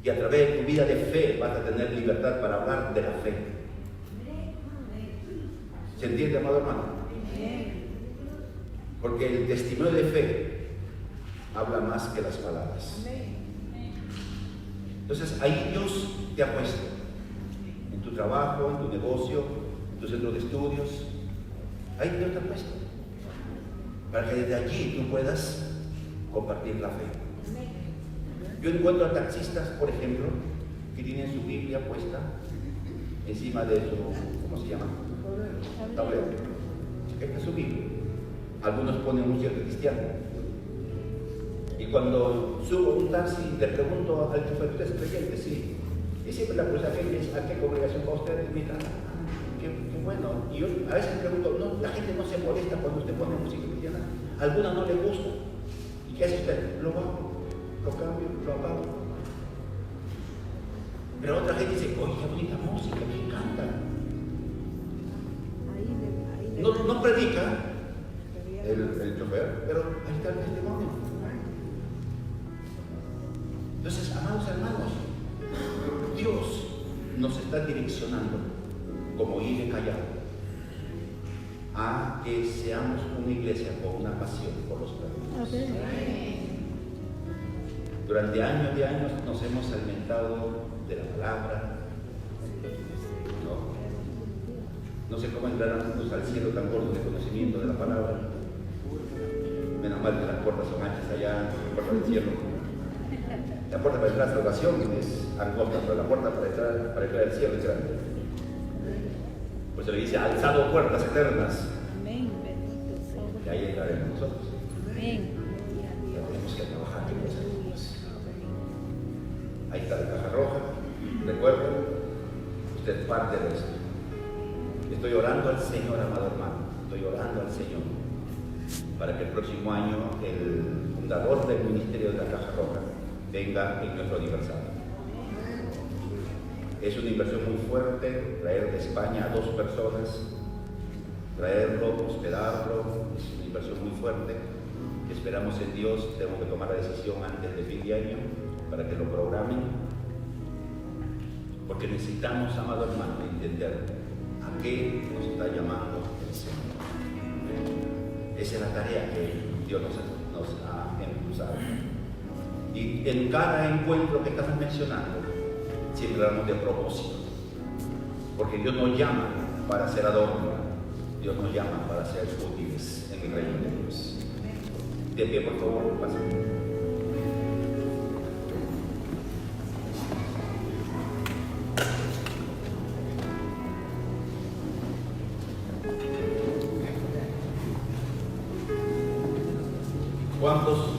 Y a través de tu vida de fe vas a tener libertad para hablar de la fe. ¿Se entiende, amado hermano? Porque el testimonio de fe habla más que las palabras. Entonces ahí Dios te ha puesto en tu trabajo, en tu negocio, en tu centro de estudios. Ahí Dios te ha puesto para que desde allí tú puedas compartir la fe. Yo encuentro a taxistas, por ejemplo, que tienen su Biblia puesta encima de su, ¿cómo se llama? Tablero. Esta es su Biblia. Algunos ponen un cierto cristiano. Y cuando subo un taxi le pregunto al chofer, ¿usted es creyente? Sí. Y siempre la cosa que es, ¿a qué congregación va usted? Y mira, qué bueno. Y yo a veces pregunto, no, la gente no se molesta cuando usted pone música cristiana. A alguna no le gusta. ¿Y qué hace usted? Lo bajo, lo cambio, lo apago. Pero otra gente dice, oye, qué bonita música, me encanta. No predica el chofer, pero ahí está el testimonio. Entonces, amados hermanos, Dios nos está direccionando como hile callado a que seamos una iglesia con una pasión por los perdidos. Durante años y años nos hemos alimentado de la palabra. No sé cómo entrarán al cielo tan gordos de conocimiento de la palabra. Menos mal que las puertas son anchas allá, la puerta del cielo. La puerta para entrar a la salvación es angosta, pero la puerta para entrar al cielo es grande. Pues se le dice, alzado puertas eternas. Amén, bendito Y ahí entraremos nosotros. Amén. Pero tenemos que trabajar en los años. Ahí está la caja roja. Recuerden, usted es parte de esto. Estoy orando al Señor, amado hermano. Estoy orando al Señor para que el próximo año el fundador del ministerio de la Caja Roja venga en nuestro aniversario. Es una inversión muy fuerte traer de España a 2 personas, traerlo, hospedarlo, es una inversión muy fuerte. Esperamos en Dios, tenemos que tomar la decisión antes de fin de año para que lo programen, porque necesitamos, amado hermano, entender a qué nos está llamando el Señor. Esa es la tarea que Dios nos ha impulsado. Y en cada encuentro que estamos mencionando, siempre hablamos de propósito. Porque Dios nos llama para ser adorno, Dios nos llama para ser útiles en el reino de Dios. De pie, por favor, pastor. ¿Cuántos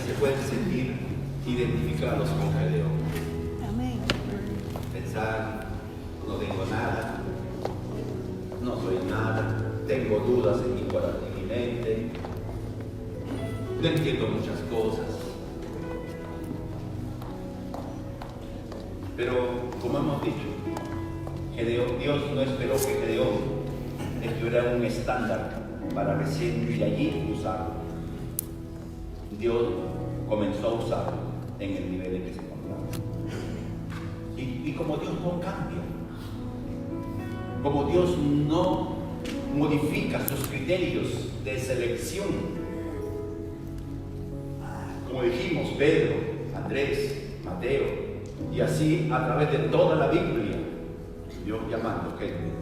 se pueden sentir identificados con Gedeón? Amén. Pensar, no tengo nada, no soy nada, tengo dudas en mi mente, no entiendo muchas cosas. Pero, como hemos dicho, Dios no esperó que Gedeón estuviera un estándar para recién de allí usarlo. Dios comenzó a usarlo en el nivel en que se encontraba. Y como Dios no cambia, como Dios no modifica sus criterios de selección, como dijimos, Pedro, Andrés, Mateo, y así a través de toda la Biblia, Dios llamando gente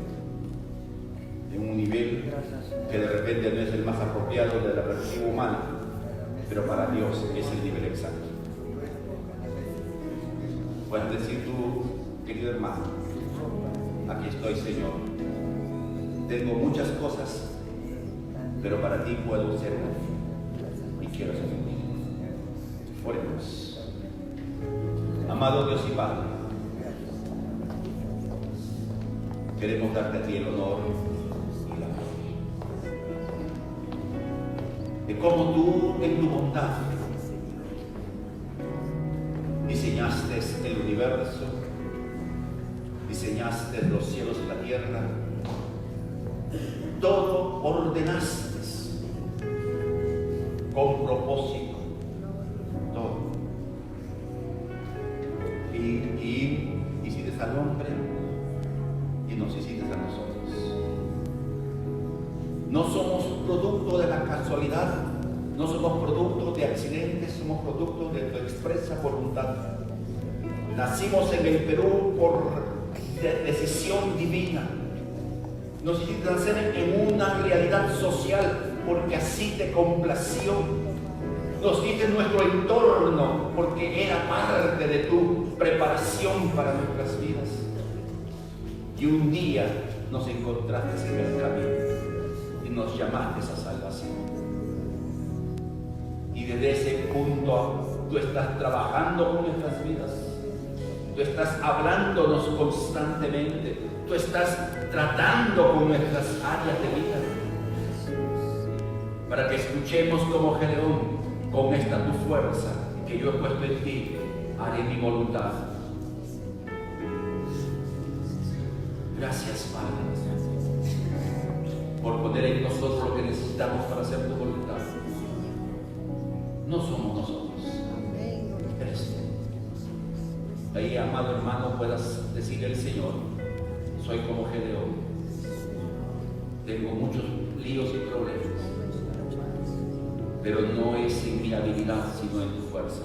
en un nivel que de repente no es el más apropiado de la perspectiva humana, pero para Dios es el nivel exacto. Puedes decir tú, querido hermano, aquí estoy, Señor. Tengo muchas cosas, pero para ti puedo ser y quiero ser contigo. Oremos. Amado Dios y Padre, queremos darte a ti el honor y la gloria de cómo tú en tu bondad diseñaste el universo, diseñaste los cielos y la tierra, todo ordenaste con propósito, todo. Y hiciste al hombre y nos hiciste a nosotros. No somos producto de la casualidad, no somos producto de accidentes, somos producto de tu expresa voluntad. Nacimos en el Perú por decisión divina. Nos hiciste nacer en una realidad social porque así te complació. Nos diste nuestro entorno porque era parte de tu preparación para nuestras vidas. Y un día nos encontraste en el camino y nos llamaste a salvación. Y desde ese punto tú estás trabajando con nuestras vidas. Tú estás hablándonos constantemente. Tú estás tratando con nuestras áreas de vida. Para que escuchemos como Gedeón, con esta tu fuerza que yo he puesto en ti, haré mi voluntad. Gracias, Padre, por poner en nosotros lo que necesitamos para hacer tu voluntad. No somos nosotros, eres tú. Ahí, amado hermano, puedas decirle al Señor: soy como Gedeón, tengo muchos líos y problemas, pero no es en mi habilidad, sino en tu fuerza,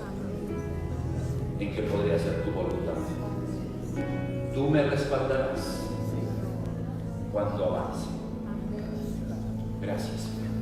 en que podré hacer tu voluntad. Tú me respaldarás cuando avance. Gracias, Señor.